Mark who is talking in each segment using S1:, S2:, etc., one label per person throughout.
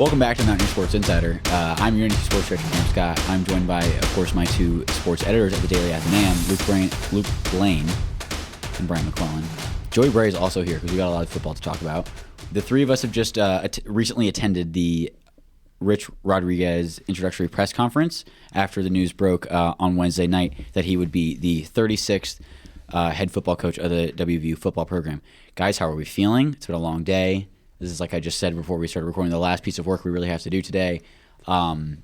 S1: Welcome back to Mountaineer Sports Insider. I'm your NT Sports Director, James Scott. I'm joined by, of course, my two sports editors at the Daily Athenaeum, Luke Blain and Brian McQuillen. Joey Bray is also here because we got a lot of football to talk about. The three of us have just recently attended the Rich Rodriguez introductory press conference after the news broke on Wednesday night that he would be the 36th head football coach of the WVU football program. Guys, how are we feeling? It's been a long day. This is, like I just said before we started recording, the last piece of work we really have to do today. And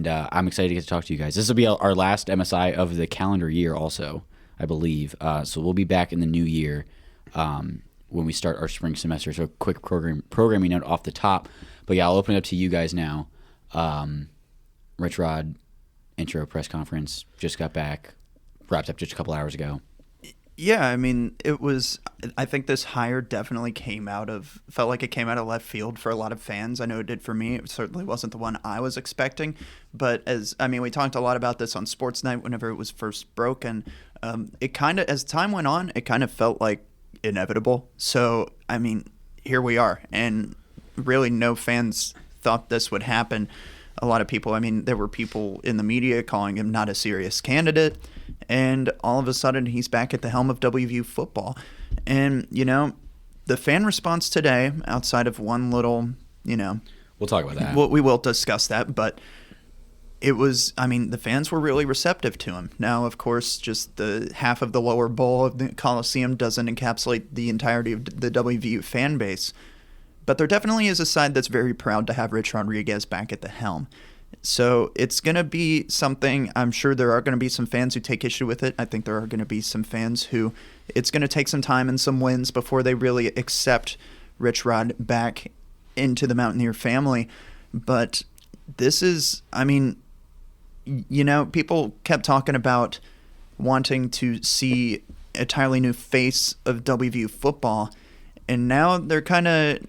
S1: I'm excited to get to talk to you guys. This will be our last MSI of the calendar year also, I believe. So we'll be back in the new year when we start our spring semester. So a quick programming note off the top. But yeah, I'll open it up to you guys now. Rich Rod, intro press conference, just got back, wrapped up just a couple hours ago.
S2: Yeah, I mean, I think this hire definitely felt like it came out of left field for a lot of fans. I know it did for me. It certainly wasn't the one I was expecting. But we talked a lot about this on Sports Night whenever it was first broken. As time went on, it kind of felt like inevitable. So, I mean, here we are. And really no fans thought this would happen. A lot of people, there were people in the media calling him not a serious candidate. And all of a sudden, he's back at the helm of WVU football. And, the fan response today, outside of one little,
S1: We'll talk about that.
S2: We will discuss that. But it was, the fans were really receptive to him. Now, of course, just the half of the lower bowl of the Coliseum doesn't encapsulate the entirety of the WVU fan base. But there definitely is a side that's very proud to have Rich Rodriguez back at the helm. So it's going to be something, I'm sure there are going to be some fans who take issue with it. I think there are going to be some fans who it's going to take some time and some wins before they really accept Rich Rod back into the Mountaineer family. But this is, people kept talking about wanting to see a entirely new face of WVU football. And now they're kind of,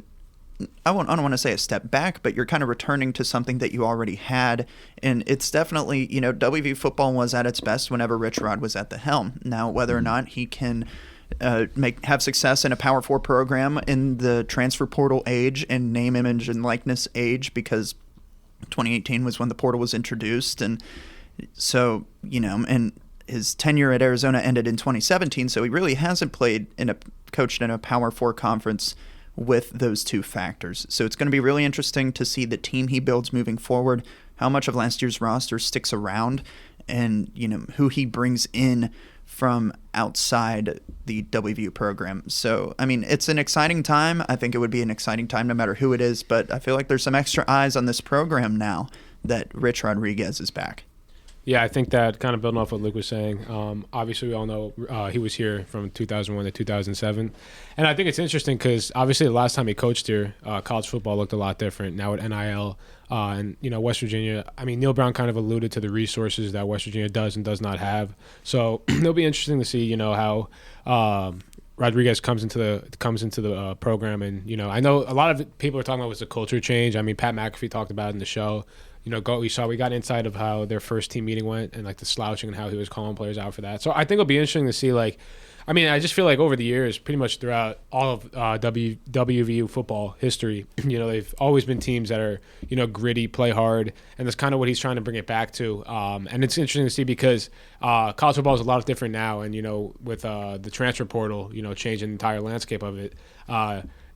S2: I don't want to say a step back, but you're kind of returning to something that you already had. And it's definitely, WVU football was at its best whenever Rich Rod was at the helm. Now, whether or not he can have success in a Power 4 program in the transfer portal age and name, image, and likeness age, because 2018 was when the portal was introduced. And so, and his tenure at Arizona ended in 2017, so he really hasn't coached in a Power 4 conference with those two factors. So it's going to be really interesting to see the team he builds moving forward, how much of last year's roster sticks around, and who he brings in from outside the WVU program. So, it's an exciting time. I think it would be an exciting time no matter who it is, but I feel like there's some extra eyes on this program now that Rich Rodriguez is back.
S3: Yeah, I think that kind of building off what Luke was saying, obviously we all know he was here from 2001 to 2007. And I think it's interesting because obviously the last time he coached here, college football looked a lot different. Now at NIL and, West Virginia, Neil Brown kind of alluded to the resources that West Virginia does and does not have. So it'll be interesting to see, how Rodriguez comes into the program. And, I know a lot of people are talking about was a culture change. Pat McAfee talked about it in the show. We got insight of how their first team meeting went and the slouching and how he was calling players out for that. So I think it'll be interesting to see I just feel like over the years, pretty much throughout all of WVU football history, they've always been teams that are, gritty, play hard, and that's kind of what he's trying to bring it back to. And it's interesting to see because college football is a lot different now, and with the transfer portal, changing the entire landscape of it.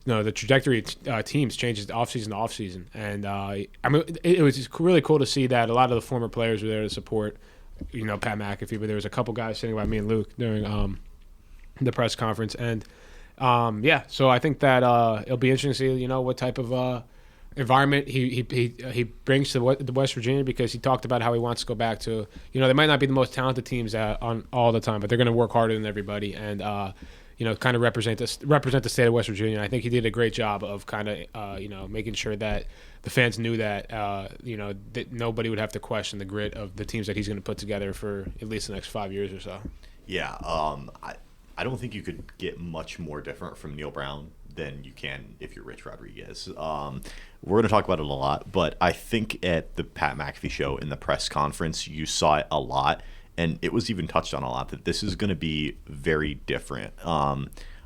S3: The trajectory of teams changes offseason to offseason. And, it was just really cool to see that a lot of the former players were there to support, Pat McAfee. But there was a couple guys sitting by me and Luke during the press conference. And, so I think that it'll be interesting to see, what type of environment he brings to the West Virginia, because he talked about how he wants to go back to, they might not be the most talented teams on all the time, but they're going to work harder than everybody. And, kind of represent the state of West Virginia. I think he did a great job of kind of, making sure that the fans knew that, that nobody would have to question the grit of the teams that he's going to put together for at least the next 5 years or so.
S4: Yeah, I don't think you could get much more different from Neil Brown than you can if you're Rich Rodriguez. We're going to talk about it a lot, but I think at the Pat McAfee show in the press conference, you saw it a lot. And it was even touched on a lot that this is going to be very different.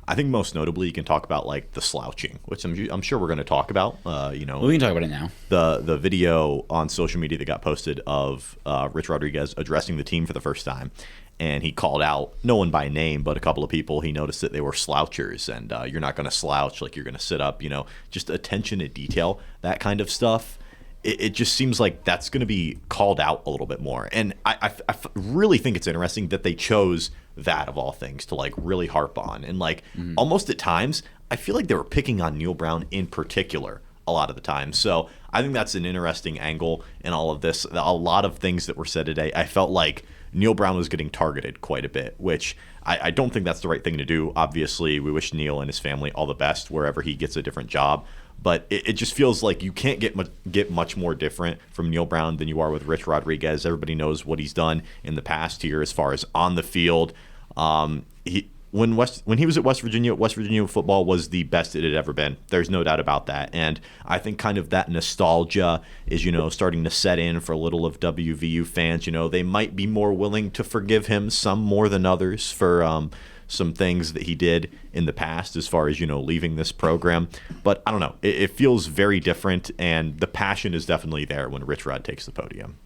S4: I think most notably you can talk about like the slouching, which I'm sure we're going to talk about.
S1: Well, we can talk about it now.
S4: The video on social media that got posted of Rich Rodriguez addressing the team for the first time, and he called out no one by name, but a couple of people. He noticed that they were slouchers, and you're not going to slouch, like you're going to sit up. Just attention to detail, that kind of stuff. It just seems like that's going to be called out a little bit more. And I really think it's interesting that they chose that of all things to like really harp on. And like almost at times, I feel like they were picking on Neil Brown in particular a lot of the time. So I think that's an interesting angle in all of this. A lot of things that were said today, I felt like Neil Brown was getting targeted quite a bit, which I don't think that's the right thing to do. Obviously, we wish Neil and his family all the best wherever he gets a different job. But it just feels like you can't get much more different from Neil Brown than you are with Rich Rodriguez. Everybody knows what he's done in the past here as far as on the field. When he was at West Virginia football was the best it had ever been. There's no doubt about that. And I think kind of that nostalgia is, starting to set in for a little of WVU fans. They might be more willing to forgive him, some more than others, for some things that he did in the past as far as, leaving this program. But I don't know. It feels very different, and the passion is definitely there when Rich Rod takes the podium.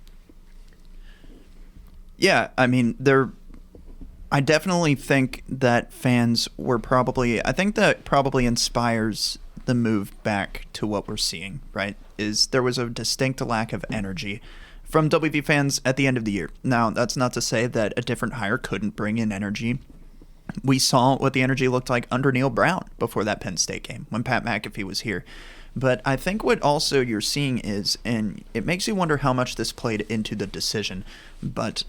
S2: Yeah, I mean, I definitely think that fans were I think that probably inspires the move back to what we're seeing, right? Is there was a distinct lack of energy from WV fans at the end of the year. Now, that's not to say that a different hire couldn't bring in energy. We saw what the energy looked like under Neil Brown before that Penn State game when Pat McAfee was here. But I think what also you're seeing is, and it makes you wonder how much this played into the decision, but,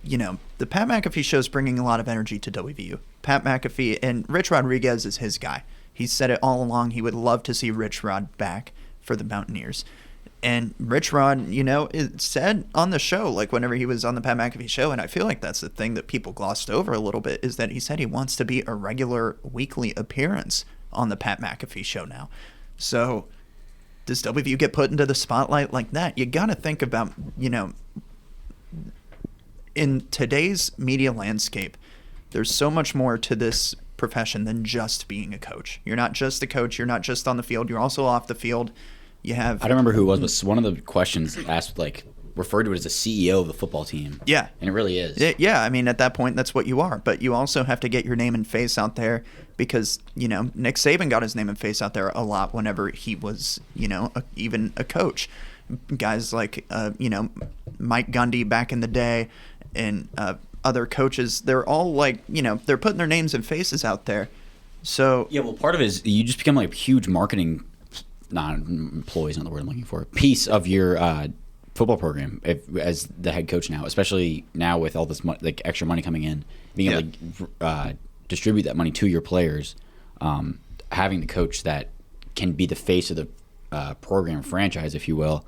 S2: the Pat McAfee show is bringing a lot of energy to WVU. Pat McAfee, and Rich Rodriguez is his guy. He said it all along. He would love to see Rich Rod back for the Mountaineers. And Rich Rod, it said on the show, like whenever he was on the Pat McAfee show, and I feel like that's the thing that people glossed over a little bit, is that he said he wants to be a regular weekly appearance on the Pat McAfee show now. So does WVU get put into the spotlight like that? You got to think about, in today's media landscape, there's so much more to this profession than just being a coach. You're not just a coach. You're not just on the field. You're also off the field. I don't
S1: remember who it was, but one of the questions asked, referred to it as the CEO of the football team.
S2: Yeah.
S1: And it really is.
S2: Yeah, I mean, at that point, that's what you are. But you also have to get your name and face out there because, Nick Saban got his name and face out there a lot whenever he was, even a coach. Guys like, Mike Gundy back in the day and other coaches, they're all they're putting their names and faces out there. So
S1: yeah, well, part of it is you just become like a huge marketing employee is not the word I'm looking for. Piece of your football program as the head coach now, especially now with all this extra money coming in, being able to distribute that money to your players, having the coach that can be the face of the program franchise, if you will.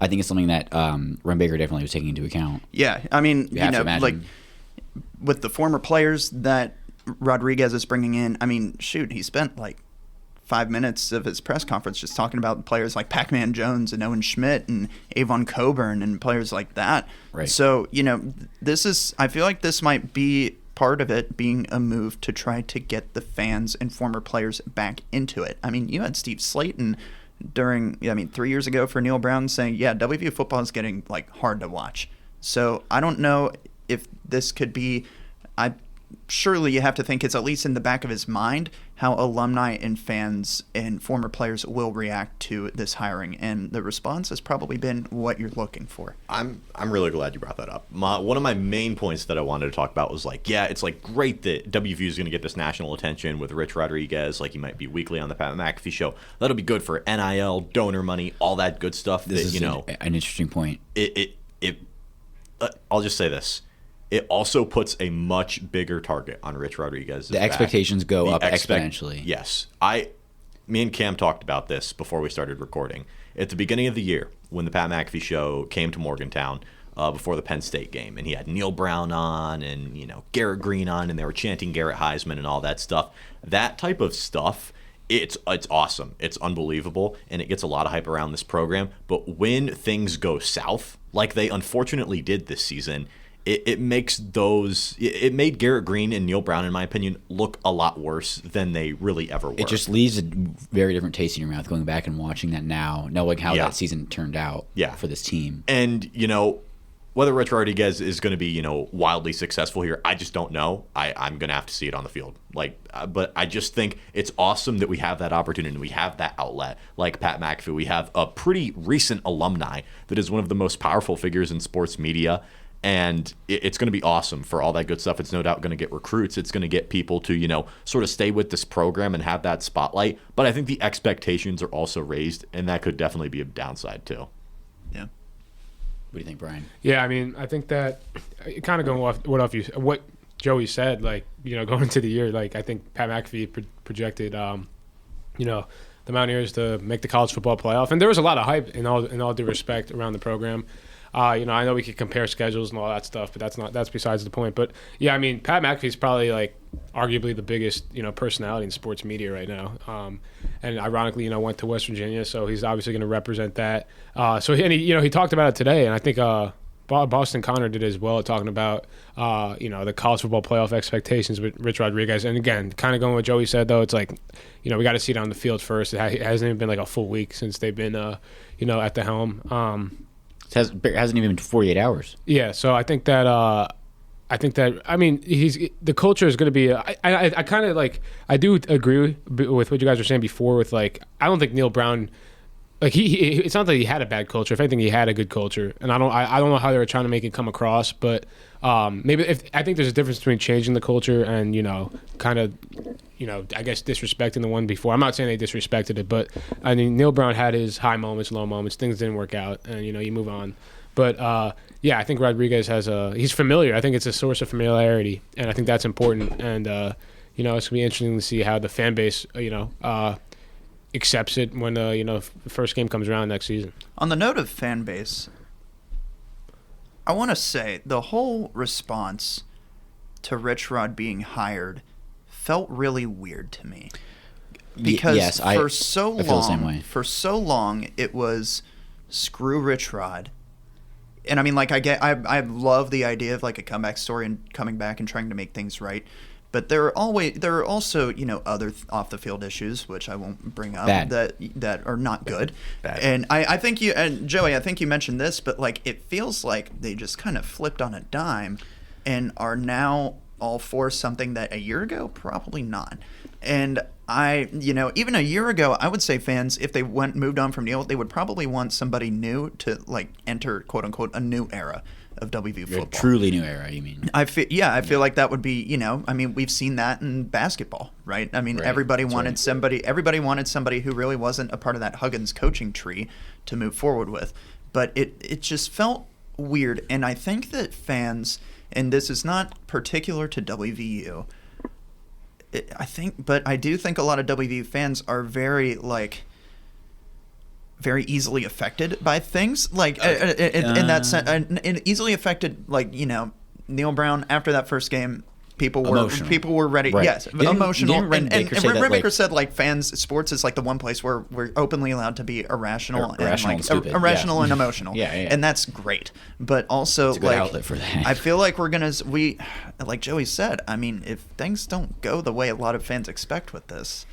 S1: I think it's something that Ren Baker definitely was taking into account.
S2: Yeah, I mean, like with the former players that Rodriguez is bringing in, I mean, shoot, he spent 5 minutes of his press conference just talking about players like Pac-Man Jones and Owen Schmidt and Avon Coburn and players like that.
S1: Right.
S2: So, I feel like this might be part of it being a move to try to get the fans and former players back into it. I mean, you had Steve Slayton 3 years ago for Neil Brown saying, yeah, WVU football is getting hard to watch. So I don't know if this could be, surely you have to think it's at least in the back of his mind how alumni and fans and former players will react to this hiring, and the response has probably been what you're looking for.
S4: I'm really glad you brought that up. One of my main points that I wanted to talk about was it's great that WVU is going to get this national attention with Rich Rodriguez, he might be weekly on the Pat McAfee show. That'll be good for NIL, donor money, all that good stuff.
S1: This is an interesting point.
S4: I'll just say this. It also puts a much bigger target on Rich Rodriguez.
S1: The expectations go up exponentially.
S4: Yes. Me and Cam talked about this before we started recording. At the beginning of the year, when the Pat McAfee show came to Morgantown before the Penn State game, and he had Neil Brown on and Garrett Green on, and they were chanting Garrett Heisman and all that stuff. That type of stuff, it's awesome. It's unbelievable, and it gets a lot of hype around this program. But when things go south, like they unfortunately did this season, it made Garrett Green and Neil Brown, in my opinion, look a lot worse than they really ever were.
S1: It just leaves a very different taste in your mouth going back and watching that now, knowing how that season turned out for this team.
S4: And, whether Rich Rodriguez is going to be, wildly successful here, I just don't know. I'm going to have to see it on the field. But I just think it's awesome that we have that opportunity. We have that outlet like Pat McAfee. We have a pretty recent alumni that is one of the most powerful figures in sports media. And it's going to be awesome for all that good stuff. It's no doubt going to get recruits. It's going to get people to, sort of stay with this program and have that spotlight. But I think the expectations are also raised, and that could definitely be a downside too.
S2: Yeah.
S1: What do you think, Brian?
S3: Yeah, I mean, I think that kind of going off what Joey said, going into the year, I think Pat McAfee projected, the Mountaineers to make the college football playoff, and there was a lot of hype in all due respect around the program. I know we could compare schedules and all that stuff, but that's besides the point. But yeah, I mean, Pat McAfee is probably arguably the biggest personality in sports media right now. And ironically, went to West Virginia, so he's obviously going to represent that. He talked about it today, and I think Boston Connor did as well, talking about the college football playoff expectations with Rich Rodriguez. And again, kind of going with what Joey said, though, it's we got to see it on the field first. It hasn't even been a full week since they've been at the helm.
S1: It hasn't even been 48 hours.
S3: Yeah, so I think that the culture is going to be. I kind of I do agree with what you guys were saying before. With I don't think Neil Brown, it's not that he had a bad culture. If anything, he had a good culture, and I don't know how they were trying to make it come across, but maybe I think there's a difference between changing the culture and I guess disrespecting the one before. I'm not saying they disrespected it, but I mean Neil Brown had his high moments, low moments. Things didn't work out, and you move on. But I think Rodriguez he's familiar. I think it's a source of familiarity, and I think that's important. And it's gonna be interesting to see how the fan base accepts it when the first game comes around next season.
S2: On the note of fan base, I want to say the whole response to Rich Rod being hired felt really weird to me. Because for so long it was screw Rich Rod. And I mean, I love the idea of a comeback story and coming back and trying to make things right. But there are also other off the field issues which I won't bring up that are not good.
S4: Bad.
S2: And I think Joey, I think you mentioned this, but it feels like they just kind of flipped on a dime and are now all for something that a year ago probably not. And even a year ago, I would say fans, if they moved on from Neil, they would probably want somebody new to enter quote unquote a new era of WVU football.
S1: A truly new era, you mean?
S2: I feel like that would be, we've seen that in basketball, right? I mean, everybody wanted somebody who really wasn't a part of that Huggins coaching tree to move forward with. But it just felt weird. And I think that fans, and this is not particular to WVU, I do think a lot of WVU fans are very easily affected by things in that sense, and easily affected. Neil Brown after that first game, people were ready.
S1: Right.
S2: Yes, emotional.
S1: Didn't Ren Baker say that,
S2: Baker said fans, sports is the one place where we're openly allowed to be irrational and
S1: stupid.
S2: irrational and emotional.
S1: Yeah.
S2: And that's great. But also
S1: it's a good outlet for that.
S2: I feel like we like Joey said. I mean, if things don't go the way a lot of fans expect with this.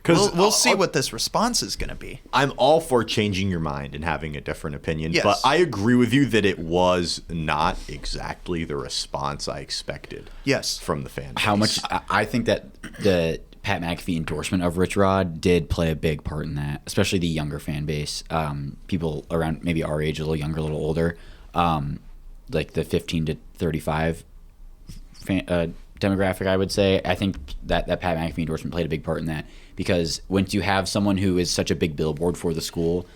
S2: We'll see what this response is going to be.
S4: I'm all for changing your mind and having a different opinion,
S2: yes.
S4: But I agree with you that it was not exactly the response I expected.
S2: Yes,
S4: from the fan base.
S1: How much I think that the Pat McAfee endorsement of Rich Rod did play a big part in that, especially the younger fan base, people around maybe our age, a little younger, a little older, the 15 to 35 demographic, I would say. I think that Pat McAfee endorsement played a big part in that, because once you have someone who is such a big billboard for the school,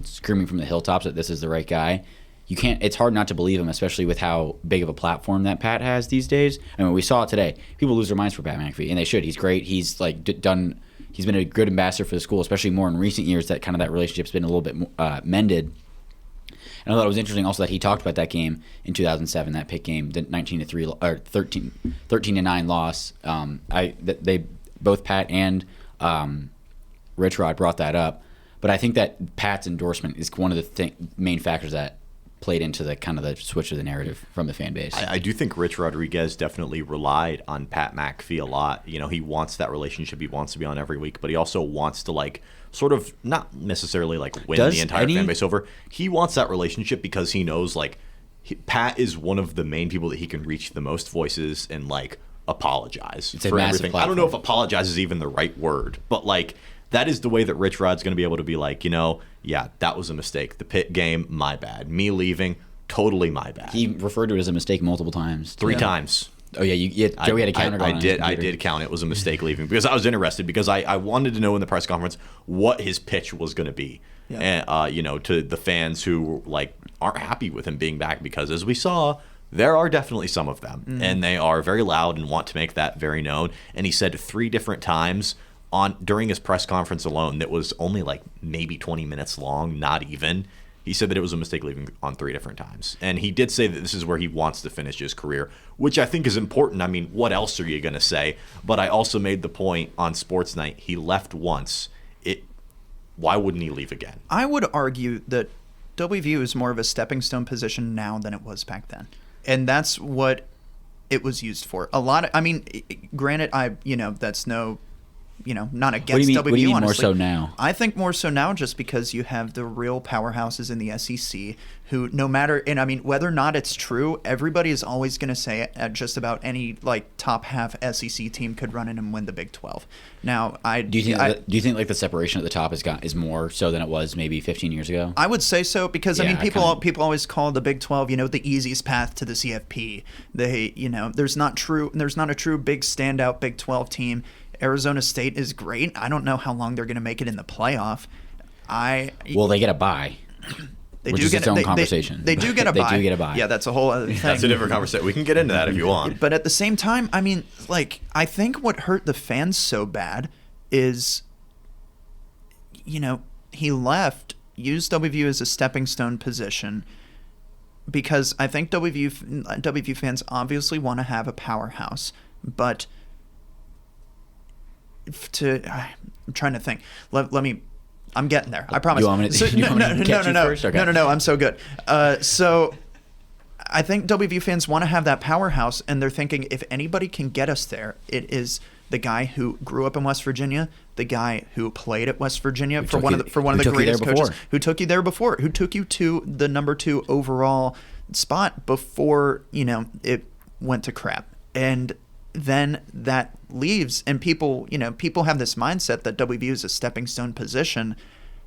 S1: screaming from the hilltops that this is the right guy, it's hard not to believe him, especially with how big of a platform that Pat has these days. I mean, we saw it today. People lose their minds for Pat McAfee, and they should. He's great. He's he's been a good ambassador for the school, especially more in recent years, that that relationship's been a little bit mended. And I thought it was interesting also that he talked about that game in 2007, that Pitt game, the 19-3 or 13-9 loss. They both Pat and Rich Rod brought that up, but I think that Pat's endorsement is one of the main factors that played into the kind of the switch of the narrative from the fan base.
S4: I do think Rich Rodriguez definitely relied on Pat McAfee a lot. You know, he wants that relationship. He wants to be on every week, but he also wants to like sort of not necessarily like win the entire fan base over. He wants that relationship because he knows like Pat is one of the main people that he can reach the most voices and like apologize
S1: It's a
S4: for
S1: massive
S4: everything.
S1: platform.
S4: I don't know if apologize is even the right word, but like that is the way that Rich Rod's going to be able to be like, you know, yeah, that was a mistake. The Pitt game, my bad. Me leaving, totally my bad.
S1: He referred to it as a mistake multiple times.
S4: Three times.
S1: Oh yeah, Joey had a counter.
S4: I did count. It was a mistake leaving because I was interested because I wanted to know in the press conference what his pitch was going to be, and you know, to the fans who like aren't happy with him being back because as we saw, there are definitely some of them, and they are very loud and want to make that very known. And he said 3 different times during his press conference alone that was only like maybe 20 minutes long, not even. He said that it was a mistake leaving on 3 different times. And he did say that this is where he wants to finish his career, which I think is important. I mean, what else are you going to say? But I also made the point on Sports Night, he left once. Why wouldn't he leave again?
S2: I would argue that WVU is more of a stepping stone position now than it was back then. And that's what it was used for. Granted, that's no... not against WVU,
S1: What do you mean
S2: honestly.
S1: more so now?
S2: I think more so now just because you have the real powerhouses in the SEC who no matter, and I mean, whether or not it's true, everybody is always going to say it at just about any like top half SEC team could run in and win the Big 12. Now,
S1: Do you think like the separation at the top is more so than it was maybe 15 years ago?
S2: I would say so because
S1: Yeah,
S2: I mean people always call the Big 12 the easiest path to the CFP. There's not a true big standout Big 12 team. Arizona State is great. I don't know how long they're going to make it in the playoff.
S1: Well, they get a bye.
S2: They
S1: which
S2: do
S1: is
S2: get
S1: its own
S2: they,
S1: conversation.
S2: They do get a bye.
S1: They do get a bye.
S2: Yeah, that's a whole other thing.
S4: That's a different conversation. We can get into that if you want.
S2: But at the same time, I mean, like, I think what hurt the fans so bad is, he left, used WVU as a stepping stone position, because I think WVU fans obviously want to have a powerhouse, but I'm trying to think. Let me. I'm getting there. I promise.
S1: You want me to catch you first? Okay.
S2: No. I'm so good. So I think WVU fans want to have that powerhouse, and they're thinking if anybody can get us there, it is the guy who grew up in West Virginia, the guy who played at West Virginia for one of the greatest coaches, who took you there before, who took you to the number 2 overall spot before it went to crap, and then that leaves, and people have this mindset that WVU is a stepping stone position.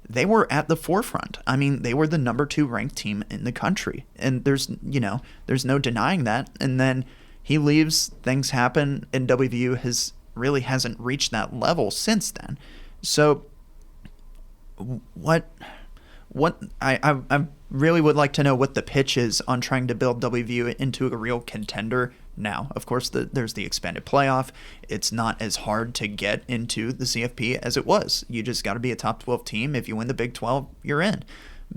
S2: They were at the forefront. I mean, they were the number 2 ranked team in the country, and there's no denying that. And then he leaves, things happen, and WVU hasn't reached that level since then. So what I really would like to know what the pitch is on trying to build WVU into a real contender now. Of course, there's the expanded playoff. It's not as hard to get into the CFP as it was. You just got to be a top 12 team. If you win the Big 12, you're in.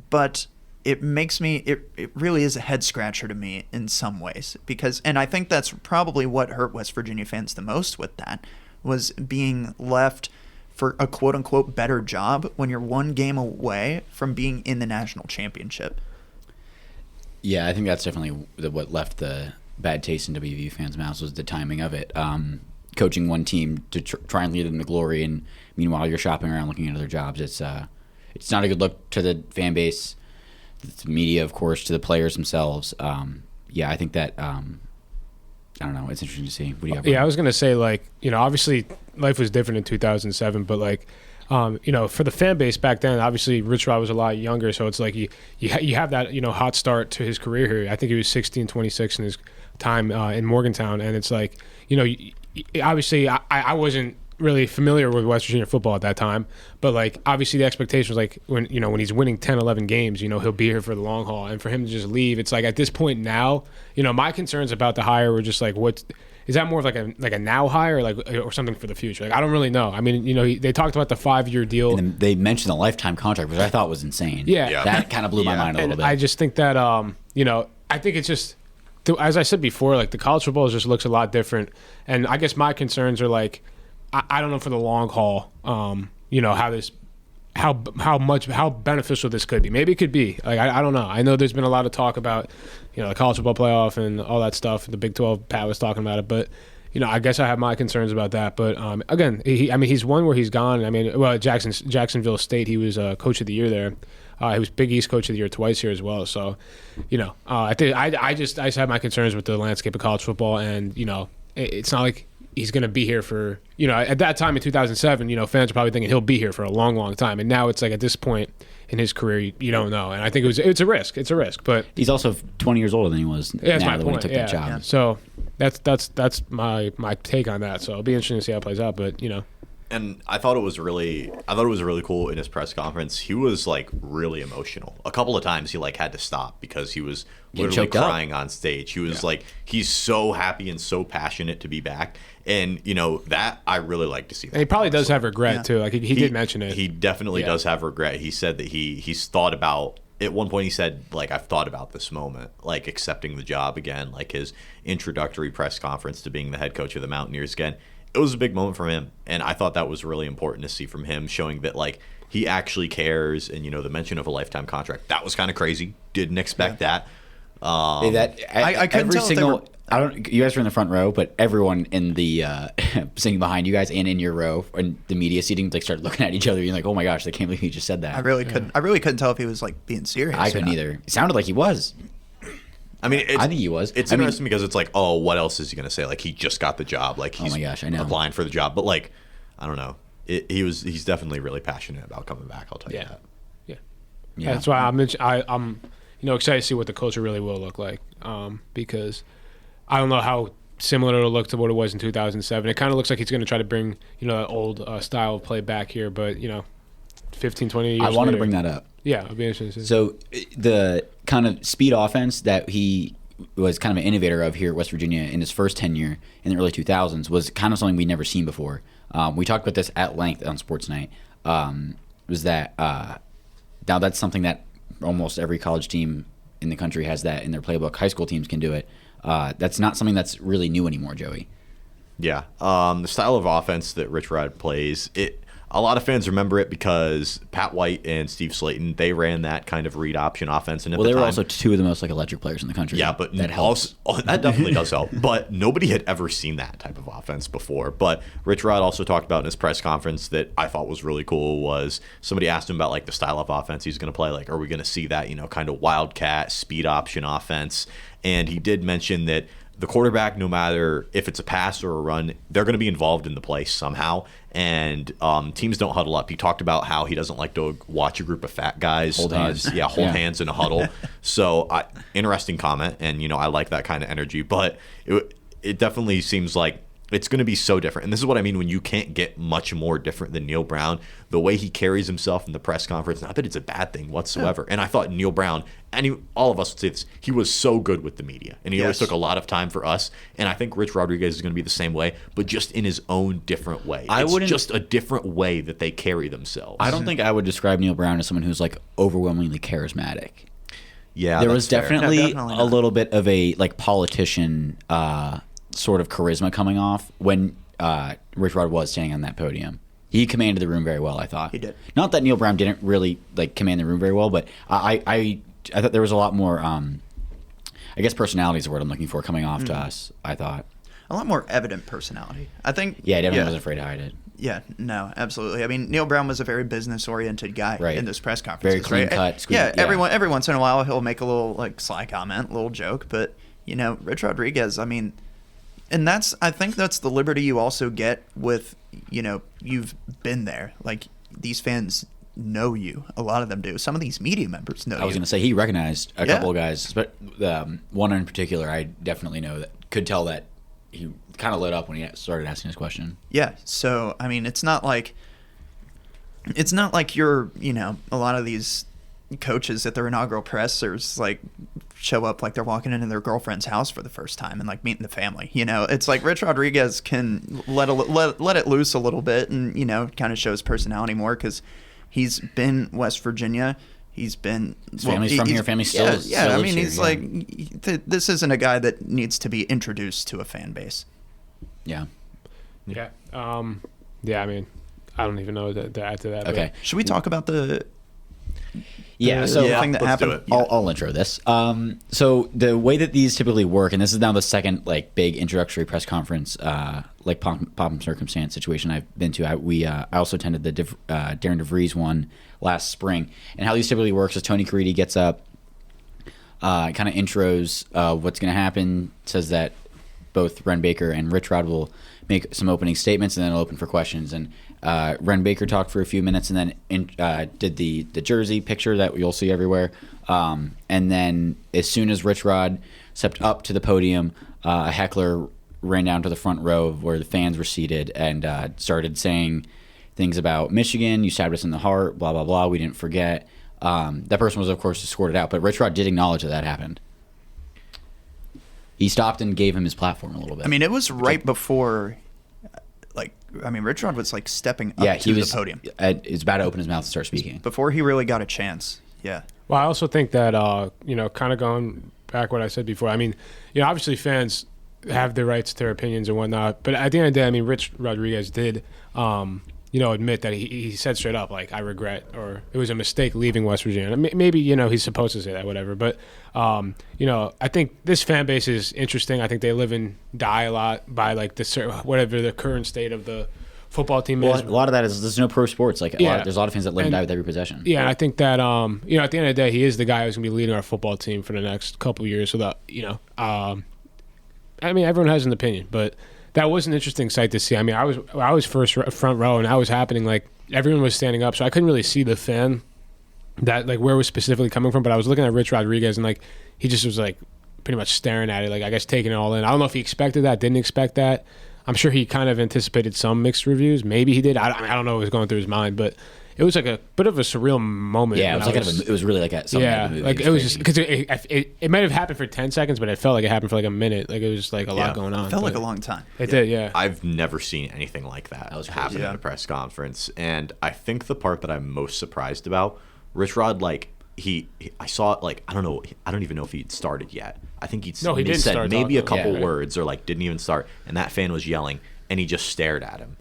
S2: But it makes me, it really is a head scratcher to me in some ways, and I think that's probably what hurt West Virginia fans the most with that, was being left for a quote-unquote better job when you're one game away from being in the national championship.
S1: Yeah, I think that's definitely what left the bad taste in WVU fans' mouths, was the timing of it. Coaching one team to try and lead them to glory, and meanwhile you're shopping around looking at other jobs. It's not a good look to the fan base, to the media, of course, to the players themselves. I think that I don't know. It's interesting to see. What do you have?
S3: Yeah, I was gonna say, obviously life was different in 2007, but for the fan base back then, obviously Rich Rod was a lot younger, so it's like you have that hot start to his career here. I think he was 16-26 in his time in Morgantown, and it's like obviously I wasn't really familiar with West Virginia football at that time, but obviously the expectation was when he's winning 10-11 games, he'll be here for the long haul, and for him to just leave, it's like at this point now, my concerns about the hire were just what is that, more of a now hire or something for the future? I don't really know. I mean, they talked about the 5-year deal,
S1: and they mentioned the lifetime contract, which I thought was insane.
S3: Yeah.
S1: That kind of blew my mind a little bit.
S3: I just think that I think it's just, as I said before, the college football just looks a lot different, and I guess my concerns are I don't know for the long haul, how this how beneficial this could be. Maybe it could be. Like I don't know. I know there's been a lot of talk about, the college football playoff and all that stuff. The Big 12, Pat was talking about it, but I guess I have my concerns about that. But again, he's one where he's gone. Jacksonville State, he was coach of the year there. He was Big East coach of the year twice here as well. So, I think I just have my concerns with the landscape of college football, and it's not like he's going to be here for at that time in 2007. Fans are probably thinking he'll be here for a long, long time, and now it's like at this point in his career, you don't know. And I think it's a risk. It's a risk, but
S1: he's also 20 years older than he was
S3: that's
S1: now
S3: my
S1: when
S3: point.
S1: he took that job.
S3: Yeah. So that's my take on that. So it'll be interesting to see how it plays out. But
S4: And I thought it was really cool in his press conference. He was like really emotional. A couple of times he like had to stop because he was literally crying on stage. He was like, he's so happy and so passionate to be back. And that I really like to see. That,
S3: and he probably does have regret too. Like he did mention it.
S4: He definitely does have regret. He said that he's thought about. At one point he said, like, I've thought about this moment, like accepting the job again, like his introductory press conference to being the head coach of the Mountaineers again. It was a big moment for him, and I thought that was really important to see from him, showing that like he actually cares. And the mention of a lifetime contract, that was kind of crazy. Didn't expect that.
S2: I couldn't tell if they were...
S1: I don't. You guys were in the front row, but everyone in the sitting behind you guys and in your row and the media seating, like started looking at each other. You're like, oh my gosh, they can't believe he just said that.
S2: I really couldn't tell if he was like being serious.
S1: I couldn't either. It sounded like he was.
S4: I mean,
S1: I think he was.
S4: It's interesting because it's like, oh, what else is he going to say? Like, he just got the job. Like, he's
S1: oh my gosh, I know.
S4: applying for the job. But like, I don't know. He's definitely really passionate about coming back. I'll tell you that.
S3: Yeah. That's why I'm excited to see what the culture really will look like. Because I don't know how similar it'll look to what it was in 2007. It kind of looks like he's going to try to bring that old style of play back here. But 15, 20 years.
S1: I wanted
S3: later,
S1: to bring that up.
S3: Yeah, it'll be interesting.
S1: So the kind of speed offense that he was kind of an innovator of here at West Virginia in his first tenure in the early 2000s was kind of something we'd never seen before. We talked about this at length on Sports Night. Was that now that's something that almost every college team in the country has that in their playbook. High school teams can do it. That's not something that's really new anymore, Joey.
S4: Yeah. The style of offense that Rich Rod plays, a lot of fans remember it because Pat White and Steve Slayton, they ran that kind of read option offense. And
S1: they were also two of the most electric players in the country.
S4: Yeah, but that helps. That definitely does help. But nobody had ever seen that type of offense before. But Rich Rod also talked about in his press conference that I thought was really cool was somebody asked him about like the style of offense he's going to play. Like, are we going to see that, kind of wildcat speed option offense? And he did mention that the quarterback, no matter if it's a pass or a run, they're going to be involved in the play somehow. And teams don't huddle up. He talked about how he doesn't like to watch a group of fat guys
S1: hold hands
S4: hands in a huddle. So interesting comment, and I like that kind of energy. But it definitely seems like it's going to be so different. And this is what I mean when you can't get much more different than Neil Brown. The way he carries himself in the press conference, not that it's a bad thing whatsoever. Yeah. And I thought Neil Brown, and all of us would say this, he was so good with the media. And he always took a lot of time for us. And I think Rich Rodriguez is going to be the same way, but just in his own different way. It's just a different way that they carry themselves.
S1: I don't think I would describe Neil Brown as someone who's like overwhelmingly charismatic.
S4: Yeah,
S1: there was definitely a little bit of a like politician sort of charisma coming off when Rich Rod was standing on that podium. He commanded the room very well, I thought.
S2: He did.
S1: Not that Neil Brown didn't really like command the room very well, but I thought there was a lot more I guess personality is the word I'm looking for coming off to us, I thought.
S2: A lot more evident personality. I think
S1: he definitely wasn't afraid to hide it.
S2: Yeah, no, absolutely. I mean, Neil Brown was a very business-oriented guy in those press conferences.
S1: Very clean cut.
S2: Every once in a while he'll make a little like sly comment, a little joke, but Rich Rodriguez, I mean, and I think that's the liberty you also get with, you've been there. Like, these fans know you. A lot of them do. Some of these media members know you.
S1: I was going to say, he recognized a couple of guys, but one in particular I definitely know that could tell that he kind of lit up when he started asking his question.
S2: Yeah, so, I mean, it's not like you're, a lot of these coaches at their inaugural pressers like show up like they're walking into their girlfriend's house for the first time and like meeting the family. It's like Rich Rodriguez can let it loose a little bit and kind of show his personality more because he's been West Virginia. He's been
S1: family's from here. Family's still
S2: yeah. I mean, he's like this isn't a guy that needs to be introduced to a fan base.
S1: Yeah.
S3: Yeah. I mean, I don't even know to add to that.
S1: Okay.
S2: Should we talk about the
S1: So
S2: thing that
S4: let's do
S2: happened?
S4: it.
S1: I'll intro this. So the way that these typically work, and this is now the second like big introductory press conference, like pomp and circumstance situation I've been to. I also attended the Darren DeVries one last spring, and how these typically works is Tony Caridi gets up, kind of intros what's going to happen, says that both Ren Baker and Rich Rod will make some opening statements, and then it'll open for questions. And Ren Baker talked for a few minutes, and then did the jersey picture that you'll see everywhere. And then as soon as Rich Rod stepped up to the podium, a heckler ran down to the front row where the fans were seated and started saying things about Michigan. You stabbed us in the heart, blah, blah, blah. We didn't forget. That person was, of course, escorted out, but Rich Rod did acknowledge that happened. He stopped and gave him his platform a little bit.
S2: I mean, it was right before, Rich Rod was like stepping up to the podium.
S1: He was about to open his mouth and start speaking.
S2: Before he really got a chance. Yeah.
S3: Well, I also think that, kind of going back what I said before, I mean, obviously fans have their rights to their opinions and whatnot, but at the end of the day, I mean, Rich Rodriguez did, admit that he said straight up, like, I regret, or it was a mistake leaving West Virginia. Maybe, he's supposed to say that, whatever. But, I think this fan base is interesting. I think they live and die a lot by, like, whatever the current state of the football team is.
S1: A lot of that is there's no pro sports. Like, there's a lot of fans that live and die with every possession.
S3: Yeah, and I think that, at the end of the day, he is the guy who's going to be leading our football team for the next couple of years. So that, everyone has an opinion, but that was an interesting sight to see. I mean, I was first front row, and that was happening. Like, everyone was standing up, so I couldn't really see the fan that, like, where it was specifically coming from. But I was looking at Rich Rodriguez, and, like, he just was, like, pretty much staring at it, like, I guess taking it all in. I don't know if he expected that, didn't expect that. I'm sure he kind of anticipated some mixed reviews. Maybe he did. I don't know what was going through his mind, but it was like a bit of a surreal moment.
S1: Yeah, it was really like something.
S3: Yeah, like it was just because it might have happened for 10 seconds, but it felt like it happened for like a minute. Like it was just like a lot going on.
S2: It felt like a long time.
S3: It did, yeah.
S4: I've never seen anything like that happen at a press conference, and I think the part that I'm most surprised about, Rich Rod, like I saw it, like I don't even know if he'd started yet. I think he
S3: didn't
S4: said
S3: start
S4: maybe a
S3: talking.
S4: couple words or like didn't even start, and that fan was yelling, and he just stared at him,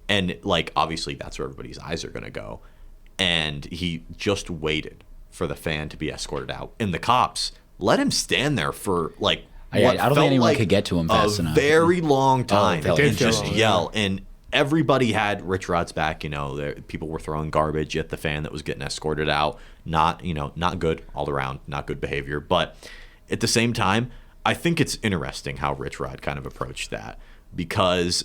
S4: and like obviously that's where everybody's eyes are gonna go. And he just waited for the fan to be escorted out. And the cops let him stand there for, like,
S1: I don't think anyone could get to him fast enough.
S4: A very long time.
S1: It
S4: And
S1: did
S4: just
S3: long,
S4: yell. And everybody had Rich Rod's back. People were throwing garbage at the fan that was getting escorted out. Not good all around. Not good behavior. But at the same time, I think it's interesting how Rich Rod kind of approached that. Because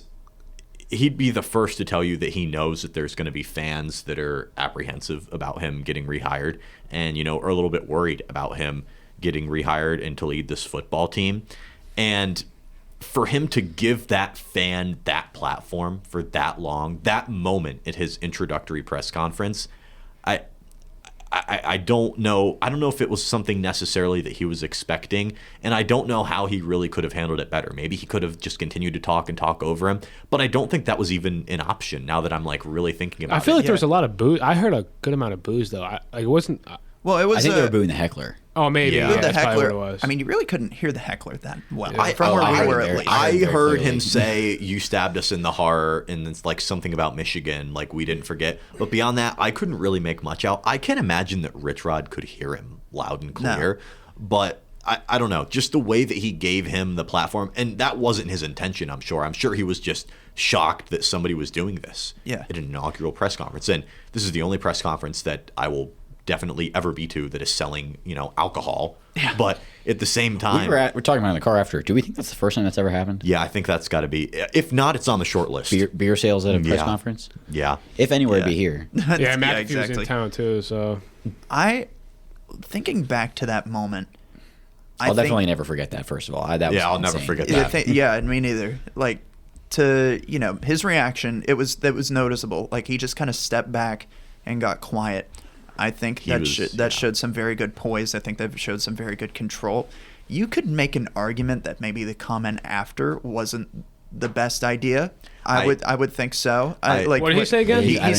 S4: he'd be the first to tell you that he knows that there's going to be fans that are apprehensive about him getting rehired and, are a little bit worried about him getting rehired and to lead this football team. And for him to give that fan that platform for that long, that moment at his introductory press conference, I don't know. I don't know if it was something necessarily that he was expecting, and I don't know how he really could have handled it better. Maybe he could have just continued to talk over him, but I don't think that was even an option now that I'm like really thinking about it.
S3: I feel like there was a lot of booze. I heard a good amount of booze though. It wasn't.
S2: Well, it was.
S1: I think they were booing the heckler.
S3: Oh, maybe.
S4: Yeah.
S3: Yeah,
S2: the
S3: that's probably
S2: heckler.
S3: what it was.
S2: I mean, you really couldn't hear the heckler that well
S3: Yeah.
S2: from where
S1: I
S2: we were
S1: heard
S2: at
S1: very-
S2: least.
S4: I
S1: very
S4: heard
S1: clearly.
S4: him say, "You stabbed us in the heart," and it's like something about Michigan, like we didn't forget. But beyond that, I couldn't really make much out. I can't imagine that Rich Rod could hear him loud and clear, but I don't know. Just the way that he gave him the platform, and that wasn't his intention, I'm sure. I'm sure he was just shocked that somebody was doing this at an inaugural press conference. And this is the only press conference that I will definitely ever be to that is selling, alcohol. Yeah. But at the same time,
S1: We're talking about it in the car after. Do we think that's the first time that's ever happened?
S4: yeah, I think that's got to be. If not, it's on the short list.
S1: Beer sales at a press
S4: Yeah.
S1: conference?
S4: Yeah.
S1: If anywhere, it'd be here.
S3: yeah, Matthew was in town too, so
S2: Thinking back to that moment,
S1: I'll definitely never forget that, first of all. That was
S4: I'll never
S1: insane.
S4: forget
S2: Yeah,
S4: that.
S2: me neither. Like, to his reaction, that was noticeable. Like, he just kind of stepped back and got quiet. I think that showed some very good poise. I think that showed some very good control. You could make an argument that maybe the comment after wasn't the best idea. I would think so.
S3: what did he say again?
S2: He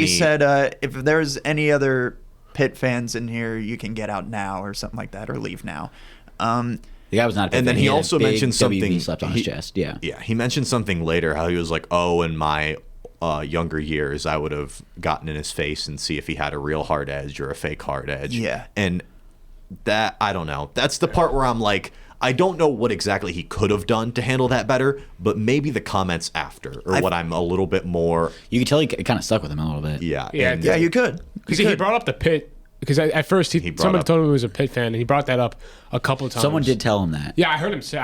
S2: said if there's any other Pitt fans in here, you can get out now or something like that, or leave now.
S1: The guy was not a big
S4: And then
S1: fan.
S4: he
S1: had a
S4: also
S1: big
S4: mentioned something.
S1: WB slapped on his chest. Yeah.
S4: Yeah, he mentioned something later how he was like, "Oh, and my younger years, I would have gotten in his face and see if he had a real hard edge or a fake hard edge.
S2: Yeah.
S4: And that, I don't know. That's the part where I'm like, I don't know what exactly he could have done to handle that better, but maybe the comments after or what I'm a little bit more.
S1: You could tell he kind of stuck with him a little bit.
S4: Yeah.
S3: Yeah,
S4: and-
S2: Yeah, you could.
S3: Because he brought up the pit. Because at first somebody told him he was a Pitt fan, and he brought that up a couple of times.
S1: Someone did tell him that.
S3: Yeah, I heard him say.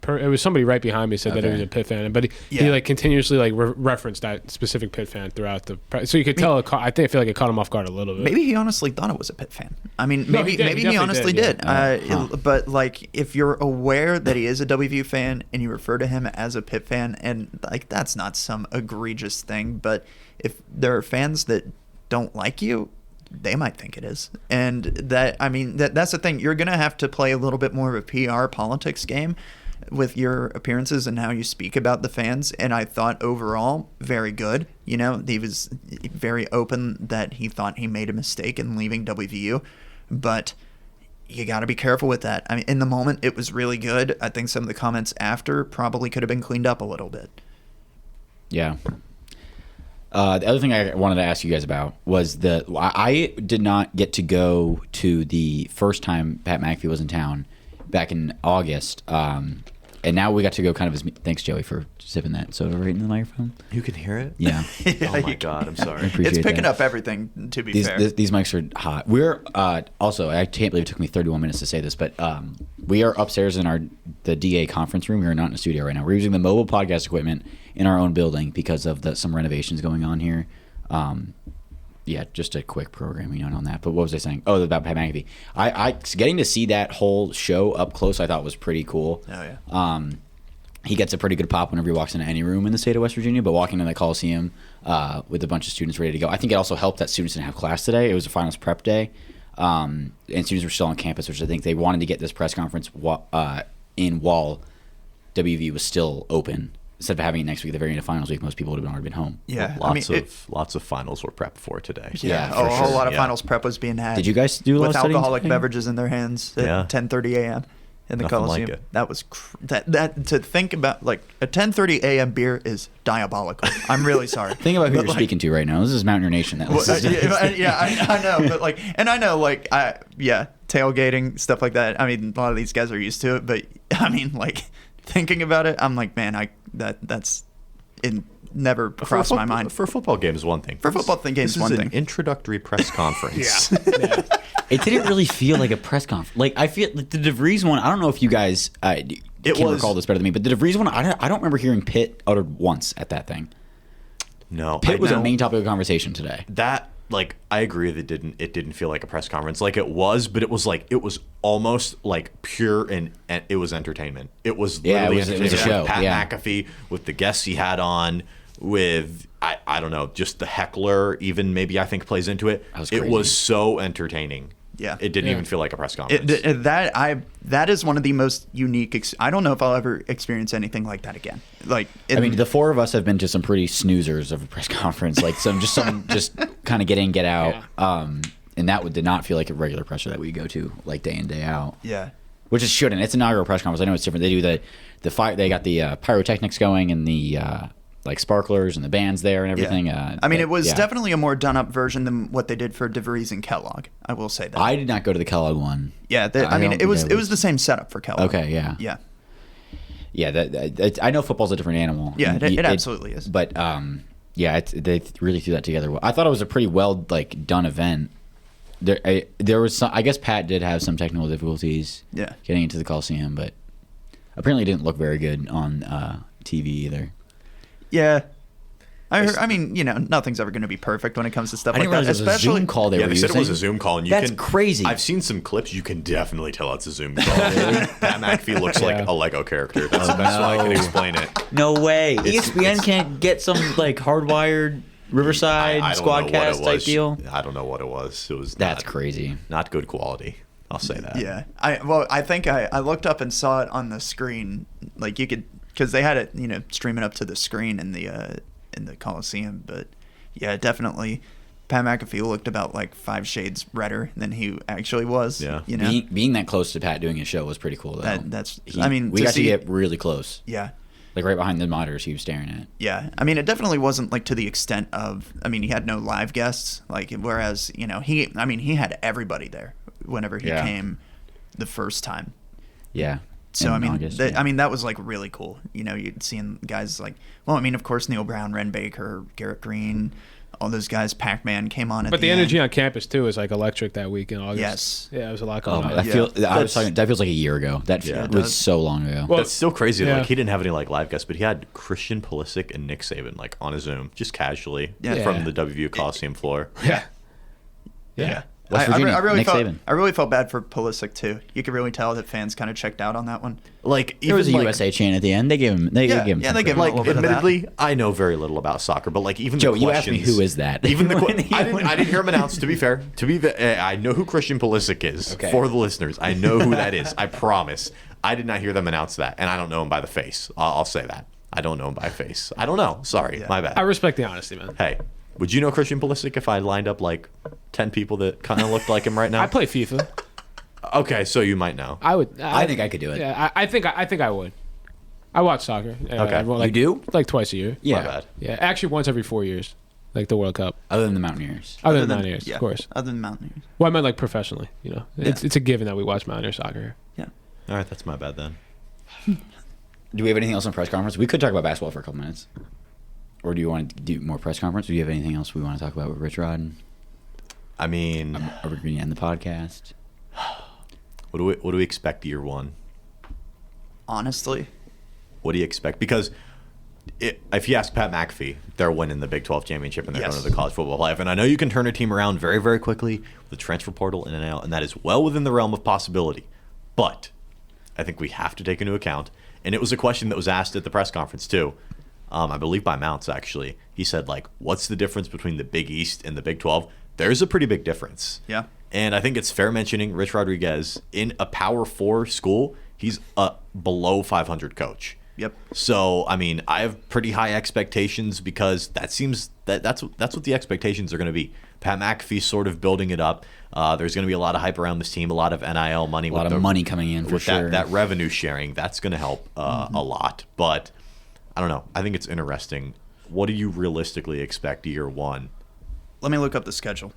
S3: It was somebody right behind me said that he was a Pitt fan, but he like continuously like referenced that specific Pitt fan throughout the. So you could tell. I feel like it caught him off guard a little bit.
S2: Maybe he honestly thought it was a Pitt fan. I mean,
S3: No,
S2: maybe
S3: he did.
S2: maybe
S3: He
S2: he honestly
S3: definitely
S2: did. But like, if you're aware that he is a WVU fan and you refer to him as a Pitt fan, and like that's not some egregious thing, but if there are fans that don't like you, they might think it is. And that's the thing. You're going to have to play a little bit more of a PR politics game with your appearances and how you speak about the fans. And I thought overall, very good. You know, he was very open that he thought he made a mistake in leaving WVU. But you got to be careful with that. I mean, in the moment, it was really good. I think some of the comments after probably could have been cleaned up a little bit.
S1: Yeah. The other thing I wanted to ask you guys about was I did not get to go to the first time Pat McAfee was in town back in August, and now we got to go kind of as thanks Joey for sipping that soda right in the microphone.
S4: You can hear it?
S1: Yeah.
S4: Oh my God, I'm sorry.
S2: It's picking up everything, to be fair.
S1: These mics are hot. We're also, I can't believe it took me 31 minutes to say this, but we are upstairs in the DA conference room. We are not in a studio right now. We're using the mobile podcast equipment in our own building because of some renovations going on here. Yeah, just a quick programming note on that. But what was I saying? Oh, about Pat McAfee. I getting to see that whole show up close, I thought was pretty cool.
S2: Oh yeah.
S1: He gets a pretty good pop whenever he walks into any room in the state of West Virginia, but walking into the Coliseum with a bunch of students ready to go. I think it also helped that students didn't have class today. It was a finals prep day, and students were still on campus, which I think they wanted to get this press conference in while WV was still open. Instead of having it next week, the very end of finals week, most people would have already been home.
S2: Yeah,
S4: Lots of finals were prepped for today.
S2: Yeah,
S1: for
S2: a whole
S1: sure.
S2: lot of finals prep was being had.
S1: Did you guys do a lot
S2: with
S1: of studying
S2: alcoholic
S1: today?
S2: beverages in their hands at 10:30 a.m. in the
S4: Nothing
S2: Coliseum?
S4: like it.
S2: That was that to think about. Like a 10:30 a.m. beer is diabolical. I'm really sorry.
S1: Think about who
S2: But,
S1: you're speaking to right now. This is Mountaineer Nation. That listens to this.
S2: I know, but like, and I know, like, tailgating stuff like that. I mean, a lot of these guys are used to it, but I mean, like, thinking about it, I'm like, man, that's it never crossed my mind.
S4: For a football game is one thing.
S2: For a football game
S4: this
S2: is one
S4: an
S2: thing.
S4: Introductory press conference.
S1: It didn't really feel like a press conference. Like I feel like the DeVries one. I don't know if you guys can recall this better than me, but the DeVries one, I don't remember hearing Pitt uttered once at that thing.
S4: No,
S1: Pitt was a main topic of conversation today.
S4: That, like, I agree that it didn't feel like a press conference. Like it was, but it was almost like pure and it was entertainment. It was literally
S1: it was a show.
S4: With Pat
S1: Yeah.
S4: McAfee, with the guests he had on, with I don't know, just the heckler. Even maybe I think plays into it.
S1: That was
S4: It
S1: crazy.
S4: was so entertaining.
S2: Yeah.
S4: It didn't even feel like a press conference.
S2: That is one of the most unique. I don't know if I'll ever experience anything like that again. Like,
S1: I mean, the four of us have been to some pretty snoozers of a press conference, like some just kind of get in, get out.
S3: Yeah.
S1: And that did not feel like a regular presser that we go to like day in, day out.
S2: yeah.
S1: Which it shouldn't. It's an inaugural press conference. I know it's different. They do the fire. They got the pyrotechnics going and the like sparklers and the bands there and everything.
S2: Yeah. It was definitely a more done up version than what they did for DeVries and Kellogg. I will say that.
S1: I did not go to the Kellogg one.
S2: Yeah, it was the same setup for Kellogg.
S1: Okay, yeah.
S2: Yeah.
S1: Yeah, I know football's a different animal.
S2: Yeah, it absolutely is.
S1: But they really threw that together well. I thought it was a pretty well done event. There was some, I guess Pat did have some technical difficulties getting into the Coliseum, but apparently it didn't look very good on TV either.
S2: Yeah. I mean, nothing's ever going to be perfect when it comes to stuff
S1: I
S2: like
S1: didn't
S2: that.
S1: realize it was a Zoom call they were
S4: they
S1: using.
S4: said it was a Zoom call, and
S1: That's crazy.
S4: I've seen some clips. You can definitely tell it's a Zoom call. Pat McAfee looks like a Lego character. That's the best way I can explain it.
S1: No way.
S4: It's-
S1: ESPN can't get some like hardwired Riverside
S4: I don't know what it
S1: Squadcast type
S4: was.
S1: deal.
S4: I don't know what it was. It was
S1: That's crazy.
S4: not good quality. I'll say that.
S2: Yeah. I think I looked up and saw it on the screen. Like you could, because they had it, streaming up to the screen in the Coliseum. But yeah, definitely, Pat McAfee looked about like 5 shades redder than he actually was.
S4: Yeah.
S1: Being that close to Pat doing his show was pretty cool though.
S2: We
S1: got to get really close.
S2: Yeah.
S1: Like right behind the monitors he was staring at.
S2: Yeah, I mean, it definitely wasn't like to the extent of. I mean, he had no live guests. Like, whereas he had everybody there whenever he came the first time.
S1: Yeah.
S2: So
S1: In August,
S2: I mean, that was like really cool. You'd seen guys like, well, I mean, of course, Neil Brown, Ren Baker, Garrett Green, all those guys. Pac-Man came on.
S3: But the energy on campus too is like electric that week in August.
S2: Yes.
S3: Yeah, it was a lot going on.
S1: That feels like a year ago. That was so long ago.
S3: Well,
S4: That's still crazy.
S3: yeah.
S4: Like he didn't have any like live guests, but he had Christian Pulisic and Nick Saban like on a Zoom, just casually from the WVU Coliseum floor.
S3: Yeah.
S1: West Virginia, Nick Saban.
S2: I really felt bad for Pulisic too. You could really tell that fans kind of checked out on that one.
S4: Like
S1: There was a
S4: even,
S1: USA chant at the end. They gave him. They gave him.
S2: Yeah,
S1: some
S2: they gave him
S1: credit.
S2: a little bit of that.
S4: admittedly, I know very little about soccer, but like even
S1: Joe,
S4: the
S1: you asked
S4: questions,
S1: me who is that?
S4: Even the
S1: When he
S4: I didn't hear him announce. To be fair, I know who Christian Pulisic is.
S1: Okay.
S4: For the listeners, I know who that is. I promise. I did not hear them announce that, and I don't know him by the face. I'll say that. I don't know him by face. I don't know. Sorry, my bad.
S3: I respect the honesty, man.
S4: Hey, would you know Christian Pulisic if I lined up like 10 people that kind of looked like him right now?
S3: I play FIFA.
S4: Okay, so you might know.
S3: I would.
S1: I think I could do it.
S3: Yeah, I think I would. I watch soccer.
S4: Okay.
S3: Like,
S1: You do?
S3: Like twice a year.
S1: Yeah.
S4: My bad.
S3: Yeah, actually once every 4 years, like the World Cup.
S1: Other than the Mountaineers.
S3: Other than Mountaineers, of course.
S2: Other than Mountaineers.
S3: Well, I meant like professionally. It's a given that we watch Mountaineer soccer.
S2: Yeah.
S4: All right, that's my bad then.
S1: Do we have anything else on press conference? We could talk about basketball for a couple minutes. Or do you want to do more press conference? Do you have anything else we want to talk about with Rich Rod?
S4: I mean,
S1: Are we going to end the podcast?
S4: what do we expect year one?
S2: Honestly,
S4: What do you expect? Because if you ask Pat McAfee, they're winning the Big 12 championship and they're going to the college football playoff. And I know you can turn a team around very, very quickly with the transfer portal and NIL, and that is well within the realm of possibility. But I think we have to take into account, and it was a question that was asked at the press conference too, I believe by Mounts actually. He said, like, what's the difference between the Big East and the Big 12? There's a pretty big difference.
S2: Yeah.
S4: And I think it's fair mentioning Rich Rodriguez in a Power 4 school, he's a below 500 coach.
S2: Yep.
S4: So, I mean, I have pretty high expectations because that's what the expectations are going to be. Pat McAfee's sort of building it up. There's going to be a lot of hype around this team, a lot of NIL money.
S1: A lot of money coming in for sure.
S4: That revenue sharing, that's going to help a lot. But I don't know. I think it's interesting. What do you realistically expect year one?
S2: Let me look up the schedule.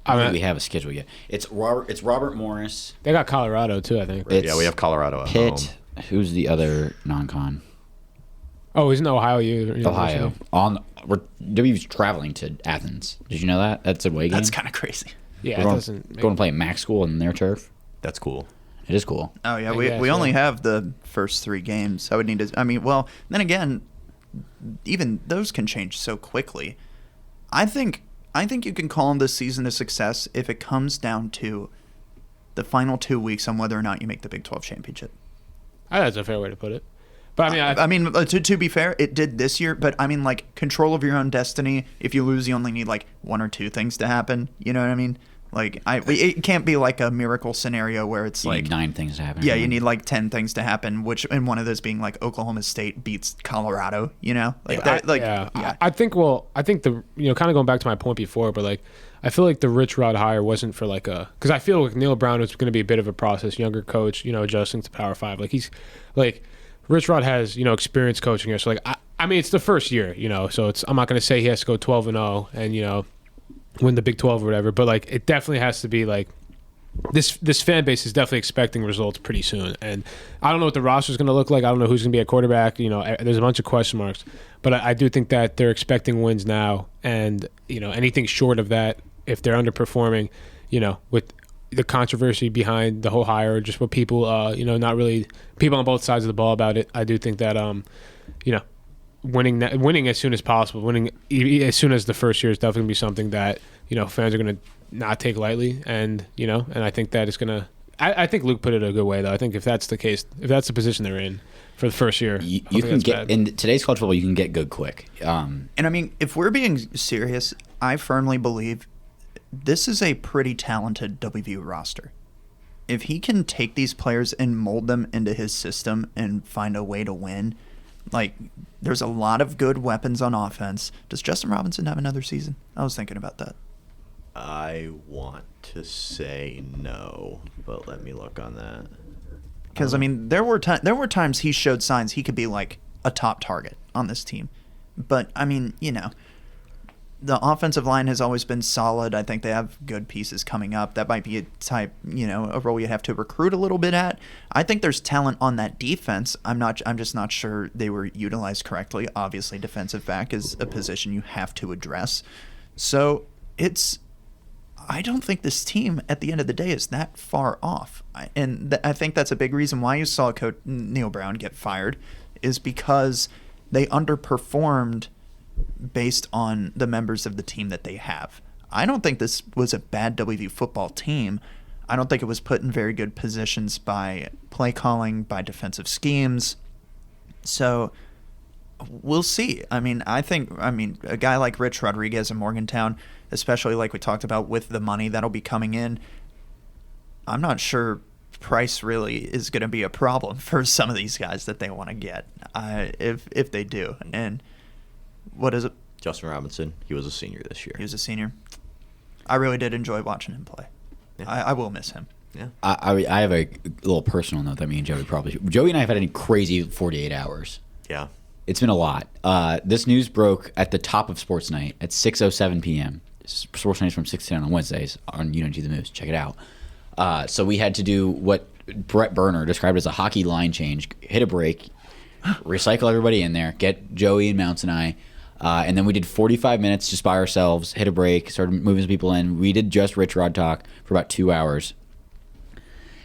S1: I don't think we have a schedule yet. It's Robert Morris.
S3: They got Colorado too, I think.
S1: It's
S4: Yeah, we have Colorado at
S1: Pitt.
S4: home.
S1: Who's the other non-con?
S3: Oh, he's in Ohio.
S1: Ohio. WVU's traveling to Athens. Did you know that? That's a away game.
S2: That's kind of crazy.
S3: Yeah,
S1: We're
S3: it
S1: going,
S3: doesn't.
S1: going to play Mac School in their turf.
S4: That's cool.
S1: It is cool.
S2: Oh yeah,
S3: I
S2: we
S3: guess,
S2: only
S3: yeah.
S2: have the first 3 games. I would need to. I mean, well, then again, even those can change so quickly. I think you can call this season a success if it comes down to the final 2 weeks on whether or not you make the Big 12 championship.
S3: I think that's a fair way to put it. But
S2: I mean, to be fair, it did this year. But I mean, like, control of your own destiny. If you lose, you only need like 1 or 2 things to happen. You know what I mean? Like, it can't be like a miracle scenario where it's
S1: You
S2: like
S1: need 9 things to happen.
S2: Yeah, you need like 10 things to happen, and one of those being like Oklahoma State beats Colorado,
S3: I think the kind of going back to my point before, but like I feel like the Rich Rod hire wasn't for like because I feel like Neil Brown was going to be a bit of a process, younger coach, adjusting to Power 5. Like he's like Rich Rod has experience coaching here, so like I mean it's the first year, so I'm not going to say he has to go 12-0 and win the Big 12 or whatever, but like it definitely has to be like this fan base is definitely expecting results pretty soon, and I don't know what the roster is going to look like. I don't know who's going to be at quarterback. There's a bunch of question marks, but I do think that they're expecting wins now, and anything short of that, if they're underperforming, with the controversy behind the whole hire, just what people, not really people on both sides of the ball about it. I do think that winning as soon as possible, winning as soon as the first year is definitely going to be something that fans are going to not take lightly, and I think that it's going to. I think Luke put it a good way though. I think if that's the case, if that's the position they're in for the first year,
S1: You can get in today's college football. You can get good quick.
S2: And I mean, if we're being serious, I firmly believe this is a pretty talented WVU roster. If he can take these players and mold them into his system and find a way to win, like there's a lot of good weapons on offense. Does Justin Robinson have another season? I was thinking about that.
S4: I want to say no, but let me look on that.
S2: Because I mean, there were times he showed signs he could be like a top target on this team. But, I mean, the offensive line has always been solid. I think they have good pieces coming up. That might be a role you have to recruit a little bit at. I think there's talent on that defense. I'm just not sure they were utilized correctly. Obviously, defensive back is a position you have to address. So I don't think this team at the end of the day is that far off. I think that's a big reason why you saw Coach Neil Brown get fired, is because they underperformed based on the members of the team that they have. I don't think this was a bad WVU football team. I don't think it was put in very good positions by play calling, by defensive schemes. So we'll see. I think a guy like Rich Rodriguez in Morgantown, especially like we talked about with the money that'll be coming in, I'm not sure price really is going to be a problem for some of these guys that they want to get, if they do. And what is it?
S4: Justin Robinson, he was a senior this year.
S2: He was a senior. I really did enjoy watching him play. Yeah. I will miss him.
S4: Yeah.
S1: I have a little personal note that me and Joey and I have had any crazy 48 hours.
S4: Yeah.
S1: It's been a lot. This news broke at the top of Sports Night at 6:07 p.m. Sports Night is from 6 to 10 on Wednesdays on UNT The Moose. Check it out. So we had to do what Brett Berner described as a hockey line change, hit a break, recycle everybody in there, get Joey and Mounts and I, and then we did 45 minutes just by ourselves, hit a break, started moving some people in. We did just Rich Rod talk for about 2 hours.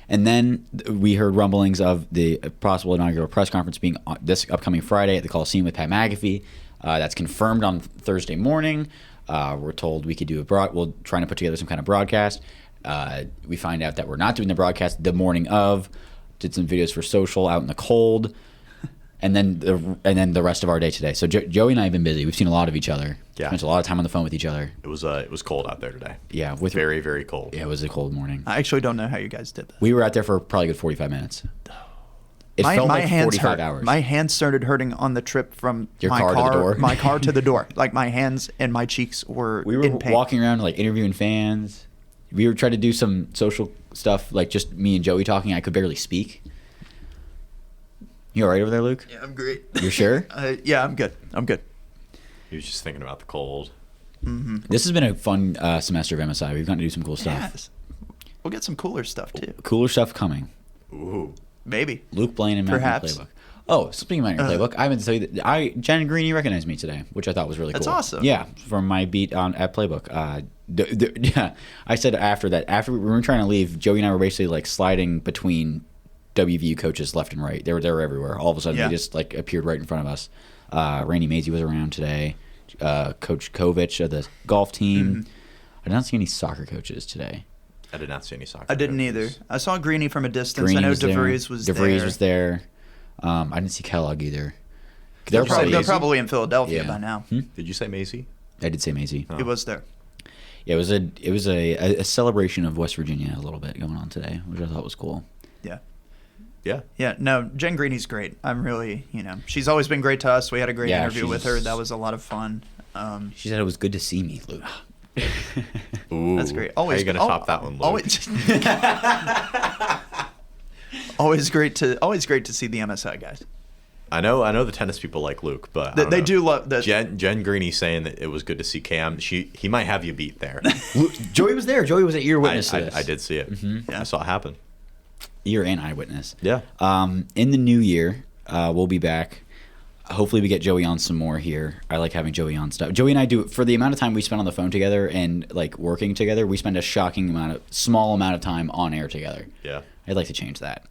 S1: And then we heard rumblings of the possible inaugural press conference being this upcoming Friday at the Coliseum with Pat McAfee. That's confirmed on Thursday morning. We're told we could do we're trying to put together some kind of broadcast. We find out that we're not doing the broadcast the morning of. Did some videos for social out in the cold. And then the rest of our day today. So Joey and I have been busy. We've seen a lot of each other.
S4: Yeah.
S1: Spent a lot of time on the phone with each other.
S4: It was cold out there today.
S1: Yeah.
S4: Very, very cold.
S1: Yeah, it was a cold morning.
S2: I actually don't know how you guys did that.
S1: We were out there for probably a good 45 minutes. It
S2: my
S1: felt like
S2: hands
S1: 45
S2: hurt.
S1: hours.
S2: My hands started hurting on the trip from
S1: Your car to the door?
S2: my car to the door. Like my hands and my cheeks were
S1: We were
S2: in pain.
S1: walking around like interviewing fans. We were trying to do some social stuff, like just me and Joey talking. I could barely speak. You all right over there, Luke?
S2: Yeah, I'm great.
S1: You're sure?
S2: Yeah, I'm good. I'm good.
S4: He was just thinking about the cold.
S2: Mm-hmm.
S1: This has been a fun semester of MSI. We've gotten to do some cool stuff.
S2: Yes. We'll get some cooler stuff too.
S1: Cooler stuff coming.
S4: Ooh.
S2: Maybe.
S1: Luke Blain and Mountaineer
S2: Perhaps.
S1: Playbook. Oh, speaking of Mountaineer Playbook, I meant to tell you that Jen Greeny recognized me today, which I thought was really
S2: That's
S1: cool.
S2: awesome.
S1: Yeah, from my beat at Playbook. Yeah, I said after we were trying to leave, Joey and I were basically like sliding between WVU coaches left and right. They were everywhere. All of a sudden,
S2: Yeah.
S1: they just like appeared right in front of us. Randy Mazey was around today. Coach Kovich of the golf team.
S2: Mm-hmm.
S1: I did not see any soccer coaches today.
S4: I did not see any soccer.
S2: I didn't
S4: coaches.
S2: either. I saw Greeny from a distance.
S1: Greeny
S2: I know
S1: was there.
S2: DeVries was there.
S1: DeVries was there. I didn't see Kellogg either.
S2: They're
S4: Did you say
S2: probably,
S4: Maisie?
S2: in Philadelphia
S1: Yeah.
S2: by now.
S4: Did you say Maisie?
S1: I did say Mazey.
S2: He was there.
S1: Yeah, it was a celebration of West Virginia a little bit going on today, which I thought was cool.
S2: Yeah.
S4: Yeah.
S2: Yeah, no, Jen Greeny's great. I'm really, she's always been great to us. We had a great
S1: Yeah,
S2: interview with her.
S1: she's-
S2: That was a lot of fun.
S1: She said it was good to see me, Luke.
S4: Ooh.
S2: That's great.
S4: How are you going to top that one, Luke?
S2: Always great to see the MSI guys.
S4: I know the tennis people like Luke, but I
S2: They,
S4: don't
S2: they
S4: know.
S2: do love that.
S4: Jen Greeny saying that it was good to see Cam. He might have you beat there.
S1: Joey was there. Joey was an ear witness to this.
S4: I did see it.
S2: Yeah.
S4: I saw it happen.
S1: Ear and eyewitness.
S4: Yeah.
S1: In the new year, we'll be back. Hopefully we get Joey on some more here. I like having Joey on stuff. Joey and I do, for the amount of time we spend on the phone together and like working together, we spend a small amount of time on air together.
S4: Yeah.
S1: I'd like to change that.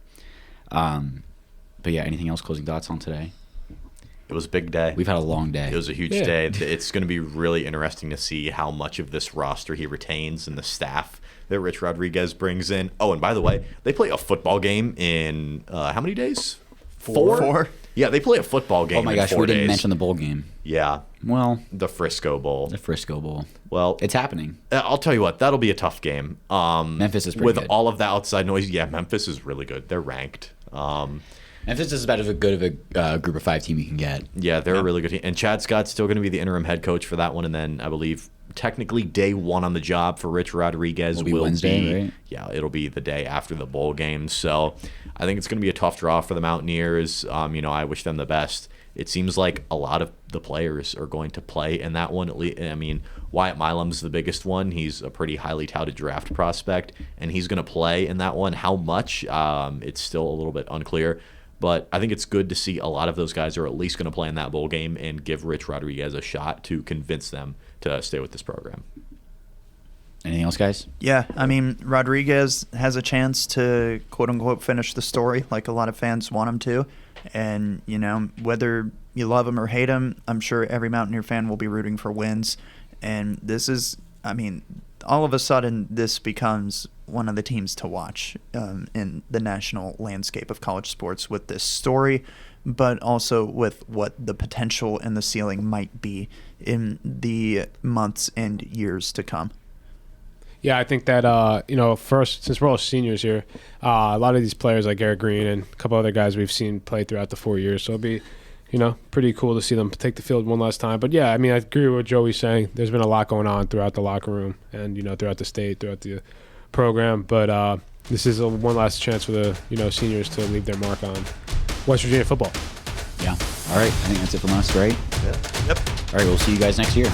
S1: But yeah, anything else? Closing thoughts on today?
S4: It was a big day.
S1: We've had a long day.
S4: It was a huge
S3: Yeah.
S4: day. It's going to be really interesting to see how much of this roster he retains and the staff that Rich Rodriguez brings in. Oh, and by the way, they play a football game in how many days?
S2: Four.
S4: Yeah, they play a football game
S1: Oh my
S4: in
S1: gosh,
S4: 4
S1: we
S4: days.
S1: didn't mention the bowl game.
S4: Yeah,
S1: Well,
S4: the Frisco Bowl.
S1: the Frisco Bowl.
S4: Well,
S1: It's happening.
S4: I'll tell you what, that'll be a tough game.
S1: Memphis is pretty
S4: with
S1: good.
S4: all of the outside noise. Yeah, Memphis is really good. They're ranked.
S1: Memphis is about as good of a group of 5 team you can get.
S4: Yeah, they're a really good team. And Chad Scott's still going to be the interim head coach for that one. And then I believe technically day one on the job for Rich Rodriguez
S1: Will be Wednesday, right?
S4: Yeah, it'll be the day after the bowl game. So I think it's going to be a tough draw for the Mountaineers. I wish them the best. it seems like a lot of the players are going to play in that one. I mean, Wyatt Milam's the biggest one. He's a pretty highly touted draft prospect, and he's going to play in that one. How much? It's still a little bit unclear. But I think it's good to see a lot of those guys are at least going to play in that bowl game and give Rich Rodriguez a shot to convince them to stay with this program.
S1: Anything else, guys?
S2: Yeah, I mean, Rodriguez has a chance to quote-unquote finish the story like a lot of fans want him to. And, you know, whether you love him or hate him, I'm sure every Mountaineer fan will be rooting for wins. And this is, I mean, all of a sudden this becomes one of the teams to watch in the national landscape of college sports with this story, but also with what the potential and the ceiling might be in the months and years to come.
S3: Yeah, I think that, you know, first, since we're all seniors here, a lot of these players like Eric Green and a couple other guys we've seen play throughout the 4 years. So it'll be, you know, pretty cool to see them take the field one last time. But, yeah, I mean, I agree with what Joey's saying. There's been a lot going on throughout the locker room and, you know, throughout the state, throughout the program. But this is one last chance for the, you know, seniors to leave their mark on West Virginia football.
S1: Yeah. All right. I think that's it from us, right?
S4: Yeah.
S2: Yep.
S1: All right. We'll see you guys next year.